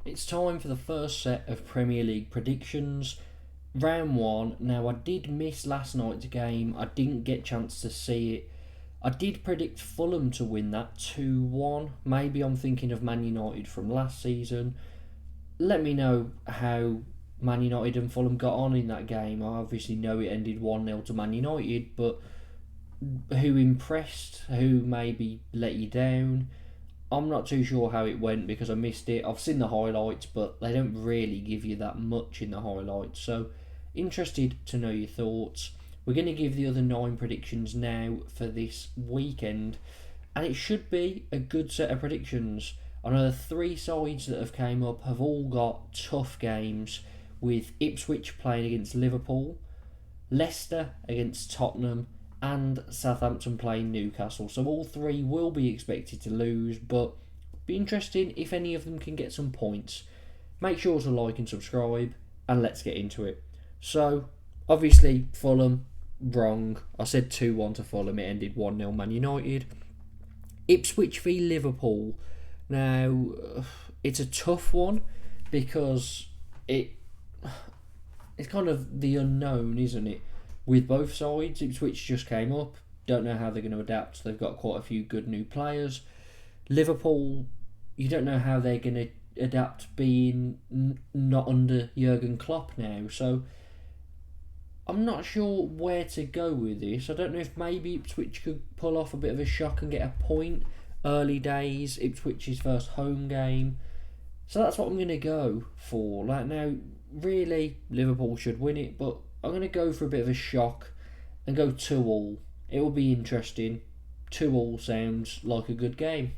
It's time for the first set of Premier League predictions. Round 1. Now, I did miss last night's game. I didn't get a chance to see it. I did predict Fulham to win that 2-1. Maybe I'm thinking of Man United from last season. Let me know how Man United and Fulham got on in that game. I obviously know it ended 1-0 to Man United, but who impressed? Who maybe let you down? I'm not too sure how it went because I missed it. I've seen the highlights, but they don't really give you that much in the highlights. So, interested to know your thoughts. We're going to give the other 9 predictions now for this weekend, and it should be a good set of predictions. I know the 3 sides that have came up have all got tough games, with Ipswich playing against Liverpool, Leicester against Tottenham, and Southampton playing Newcastle. So all 3 will be expected to lose, but be interesting if any of them can get some points. Make sure to like and subscribe, and let's get into it. So, obviously, Fulham, wrong. I said 2-1 to Fulham, it ended 1-0 Man United. Ipswich v Liverpool. Now, it's a tough one because it's kind of the unknown, isn't it? With both sides, Ipswich just came up. Don't know how they're going to adapt. They've got quite a few good new players. Liverpool, you don't know how they're going to adapt being not under Jurgen Klopp now. So I'm not sure where to go with this. I don't know if maybe Ipswich could pull off a bit of a shock and get a point. Early days, Ipswich's first home game. So that's what I'm going to go for. Like now, really, Liverpool should win it, but I'm going to go for a bit of a shock and go 2-2. It will be interesting. 2-2 sounds like a good game.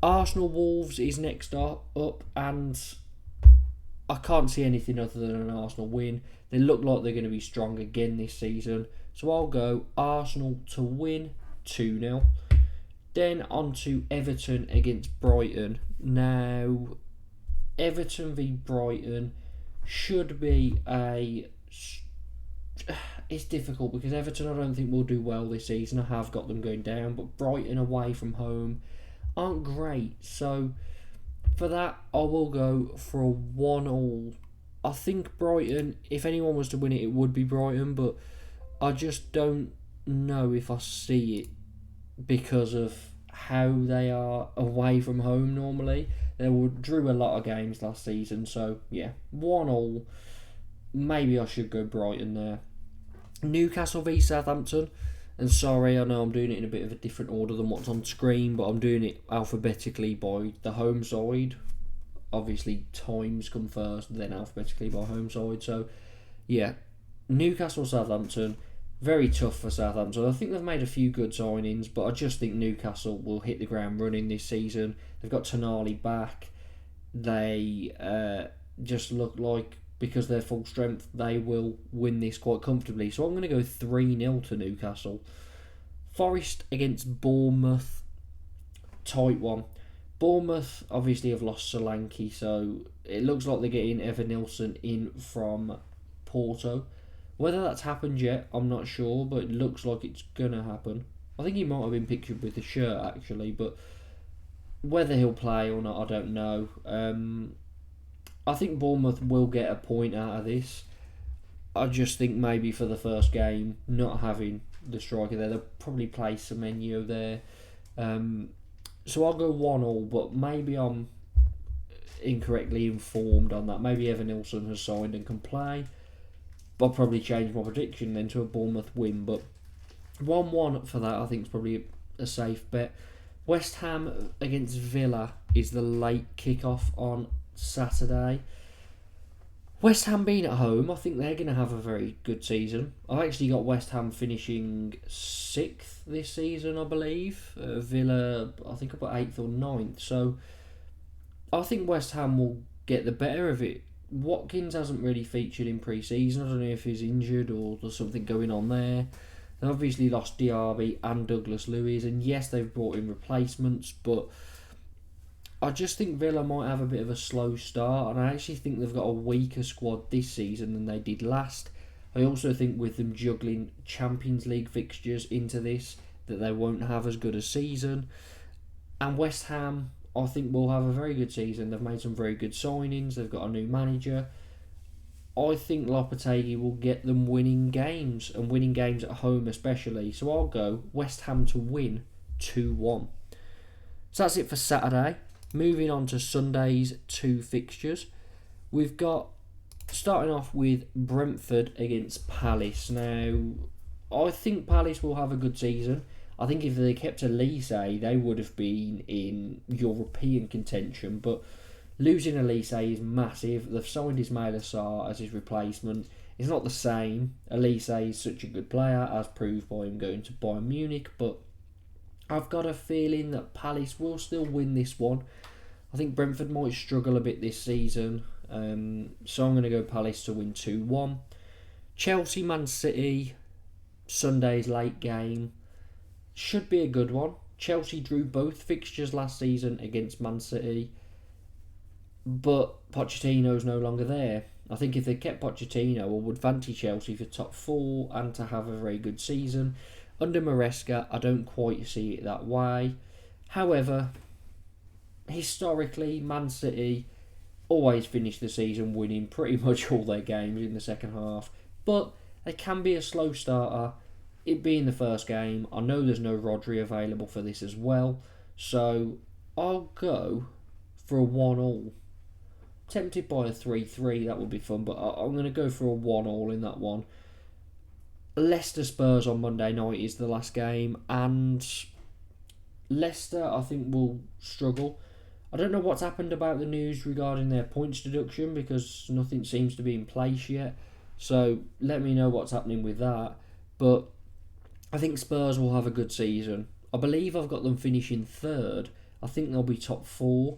Arsenal Wolves is next up, and I can't see anything other than an Arsenal win. They look like they're going to be strong again this season. So I'll go Arsenal to win 2-0. Then on to Everton against Brighton. Now, Everton v Brighton should be a... It's difficult because Everton I don't think will do well this season. I have got them going down, but Brighton away from home aren't great. So for that, I will go for a 1-1. I think Brighton, if anyone was to win it, it would be Brighton, but I just don't know if I see it because of how they are away from home normally. They drew a lot of games last season, so yeah, 1-1. Maybe I should go Brighton there. Newcastle v Southampton. And sorry, I know I'm doing it in a bit of a different order than what's on screen, but I'm doing it alphabetically by the home side. Obviously, times come first, then alphabetically by home side. So, yeah, Newcastle Southampton. Very tough for Southampton. I think they've made a few good signings, but I just think Newcastle will hit the ground running this season. They've got Tonali back. They just look like, because they're full strength, they will win this quite comfortably. So I'm going to go 3-0 to Newcastle. Forest against Bournemouth. Tight one. Bournemouth obviously have lost Solanke, so it looks like they're getting Evan Nilsson in from Porto. Whether that's happened yet, I'm not sure, but it looks like it's going to happen. I think he might have been pictured with the shirt, actually, but whether he'll play or not, I don't know. I think Bournemouth will get a point out of this. I just think maybe for the first game, not having the striker there, they'll probably play Semenyo there. So I'll go 1-1, but maybe I'm incorrectly informed on that. Maybe Evan Nilsson has signed and can play. I'll probably change my prediction then to a Bournemouth win, but 1-1 for that I think is probably a safe bet. West Ham against Villa is the late kick-off on Saturday. West Ham being at home, I think they're going to have a very good season. I've actually got West Ham finishing 6th this season, I believe. Villa, I think about 8th or 9th. So I think West Ham will get the better of it. Watkins hasn't really featured in pre-season. I don't know if he's injured or there's something going on there. They've obviously lost Diaby and Douglas Luiz, and yes, they've brought in replacements, but I just think Villa might have a bit of a slow start, and I actually think they've got a weaker squad this season than they did last. I also think with them juggling Champions League fixtures into this, that they won't have as good a season. And West Ham, I think will have a very good season. They've made some very good signings. They've got a new manager. I think Lopetegui will get them winning games, and winning games at home especially. So I'll go West Ham to win 2-1. So that's it for Saturday. Moving on to Sunday's 2 fixtures. We've got, starting off with Brentford against Palace. Now, I think Palace will have a good season. I think if they kept Elise, they would have been in European contention. But losing Elise is massive. They've signed Ismail Assar as his replacement. It's not the same. Elise is such a good player, as proved by him going to Bayern Munich. But I've got a feeling that Palace will still win this one. I think Brentford might struggle a bit this season. So I'm going to go Palace to win 2-1. Chelsea, Man City, Sunday's late game. Should be a good one. Chelsea drew both fixtures last season against Man City. But Pochettino's no longer there. I think if they kept Pochettino, I would fancy Chelsea for top 4 and to have a very good season. Under Maresca, I don't quite see it that way. However, historically, Man City always finish the season winning pretty much all their games in the second half. But they can be a slow starter. It being the first game, I know there's no Rodri available for this as well. So I'll go for a 1-1. Tempted by a 3-3, that would be fun, but I'm going to go for a 1-1 in that one. Leicester Spurs on Monday night is the last game, and Leicester I think will struggle. I don't know what's happened about the news regarding their points deduction, because nothing seems to be in place yet. So let me know what's happening with that. But I think Spurs will have a good season. I believe I've got them finishing 3rd. I think they'll be top 4.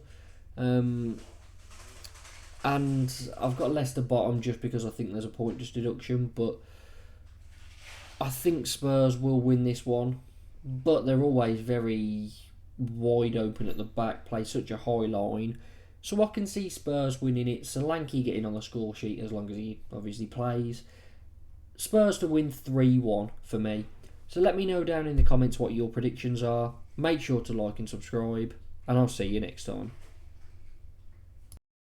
And I've got Leicester bottom just because I think there's a point deduction. But I think Spurs will win this one. But they're always very wide open at the back, play such a high line. So I can see Spurs winning it. Solanke getting on the score sheet as long as he obviously plays. Spurs to win 3-1 for me. So let me know down in the comments what your predictions are. Make sure to like and subscribe, and I'll see you next time.